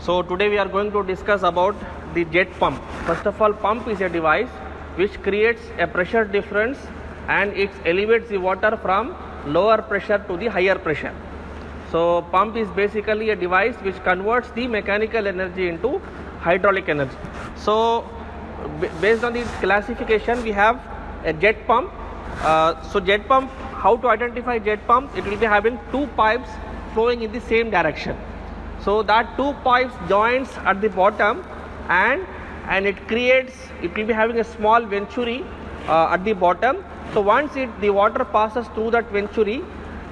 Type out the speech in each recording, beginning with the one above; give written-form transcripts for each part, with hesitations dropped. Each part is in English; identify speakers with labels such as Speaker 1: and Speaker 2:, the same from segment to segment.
Speaker 1: So today we are going to discuss about the jet pump. First of all, pump is a device which creates a pressure difference and it elevates the water from lower pressure to the higher pressure. So pump is basically a device which converts the mechanical energy into hydraulic energy. So based on the classification, we have a jet pump. So jet pump, how to identify jet pump? It will be having two pipes flowing in the same direction. So that two pipes joins at the bottom and it will be having a small venturi at the bottom. So once the water passes through that venturi,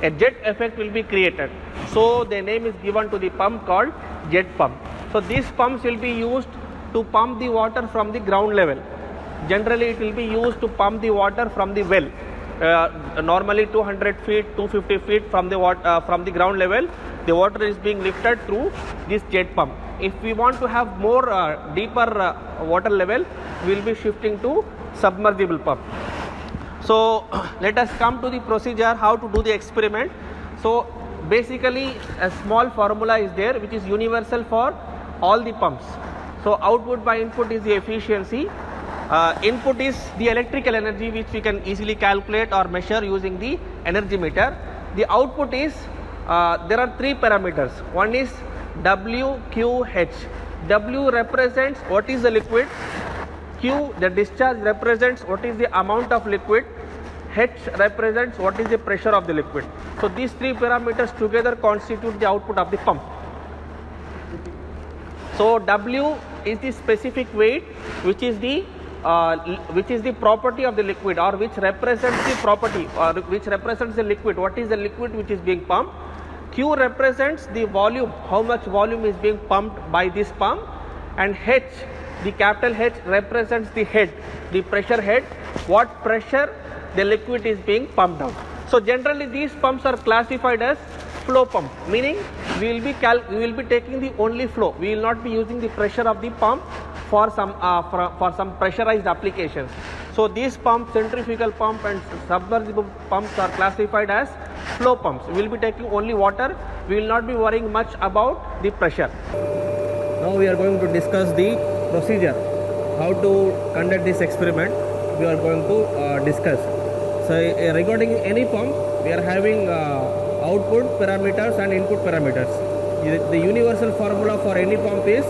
Speaker 1: a jet effect will be created. So the name is given to the pump called jet pump. So these pumps will be used to pump the water from the ground level. Generally it will be used to pump the water from the well. Normally 200 feet, 250 feet from the ground level, the water is being lifted through this jet pump. If we want to have more deeper water level, we will be shifting to submersible pump. So let us come to the procedure how to do the experiment. So basically a small formula is there which is universal for all the pumps. So output by input is the efficiency. Input is the electrical energy which we can easily calculate or measure using the energy meter. The output is there are three parameters. One is W, Q, H. W represents what is the liquid. Q, the discharge, represents what is the amount of liquid. H represents what is the pressure of the liquid. So these three parameters together constitute the output of the pump. So W is the specific weight which is the property of the liquid, or which represents the property, or which represents the liquid. What is the liquid which is being pumped? Q represents the volume, how much volume is being pumped by this pump, and H, the capital H, represents the head, the pressure head, what pressure the liquid is being pumped out. So generally these pumps are classified as flow pump, meaning we will be taking the only flow. We will not be using the pressure of the pump for some pressurized applications. So these pumps, centrifugal pump and submersible pumps, are classified as flow pumps. We will be taking only water. We will not be worrying much about the pressure. Now we are going to discuss the procedure, how to conduct this experiment. We are going to discuss. So regarding any pump, we are having output parameters and input parameters. The universal formula for any pump is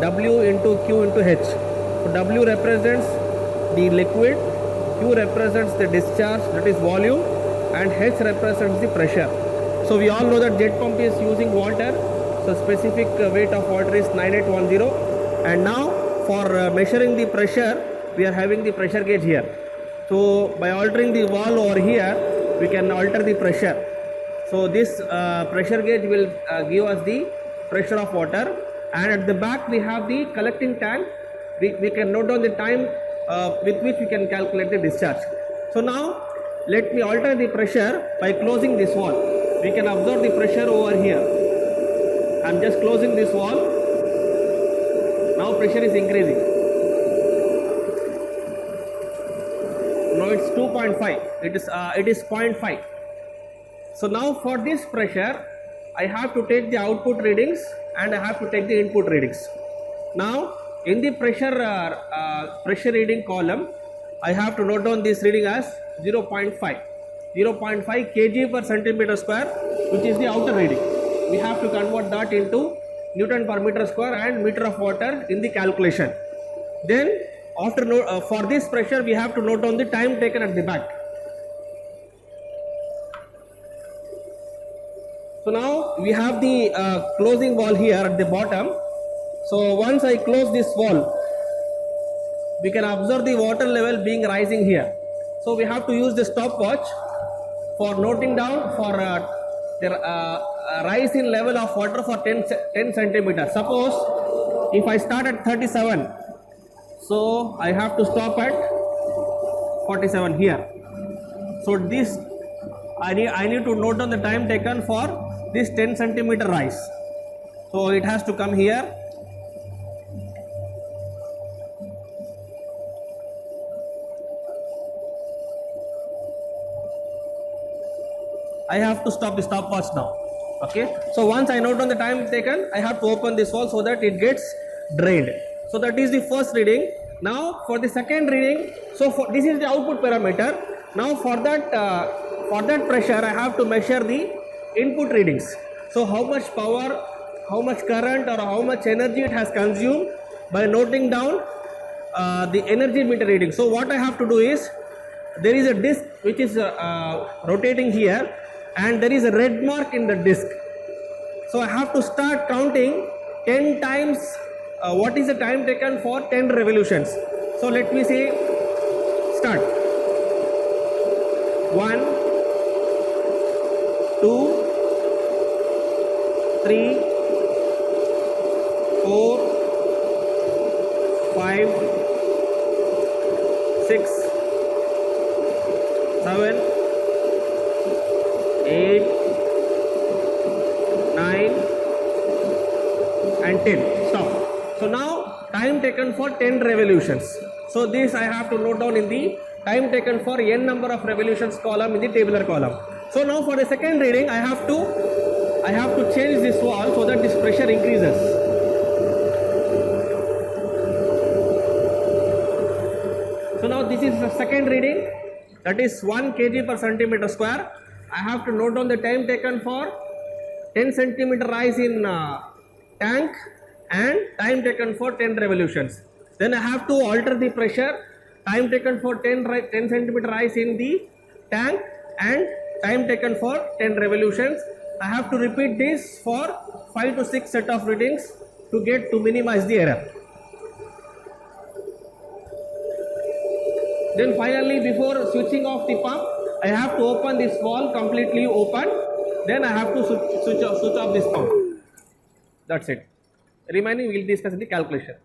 Speaker 1: W into Q into H. So W represents the liquid, Q represents the discharge, that is volume, and H represents the pressure. So we all know that jet pump is using water. So specific weight of water is 9810. And now for measuring the pressure, we are having the pressure gauge here. So by altering the valve over here, we can alter the pressure. So this pressure gauge will give us the pressure of water, and at the back we have the collecting tank. We can note down the time with which we can calculate the discharge. So now let me alter the pressure by closing this valve. We can observe the pressure over here. I am just closing this valve. Now pressure is increasing. Now it's 2.5. It is 0.5. So now for this pressure, I have to take the output readings and I have to take the input readings. Now in the pressure reading column, I have to note down this reading as 0.5 kg per centimeter square, which is the outer reading. We have to convert that into Newton per meter square and meter of water in the calculation. Then after for this pressure, we have to note down the time taken at the back. So now we have the closing valve here at the bottom. So once I close this valve, we can observe the water level being rising here. So we have to use the stopwatch for noting down for the rise in level of water for 10 centimeters. Suppose if I start at 37, so I have to stop at 47 here. So this I need to note down the time taken for this 10 centimeter rise. So it has to come here. I have to stop the stopwatch now. Okay, so once I note down the time taken, I have to open this valve so that it gets drained. So that is the first reading. Now for the second reading, so this is the output parameter. Now for that pressure, I have to measure the input readings. So how much power, how much current, or how much energy it has consumed by noting down the energy meter reading. So what I have to do is, there is a disc which is rotating here, and there is a red mark in the disc. So I have to start counting 10 times what is the time taken for 10 revolutions. So let me say, start. 1, 2, 3, 4, 5, 6, 7, 8, 9 and 10. Stop. So now time taken for 10 revolutions. So this I have to note down in the time taken for n number of revolutions column in the tabular column. So now for the second reading, I have to change this valve so that this pressure increases. So now this is the second reading, that is 1 kg per centimeter square. I have to note down the time taken for 10 centimeter rise in tank and time taken for 10 revolutions. Then I have to alter the pressure, time taken for 10 centimeter rise in the tank and time taken for 10 revolutions. I have to repeat this for 5 to 6 set of readings to minimize the error. Then finally, before switching off the pump, I have to open this valve completely open. Then I have to switch off this pump. That's it. Remaining we will discuss in the calculation.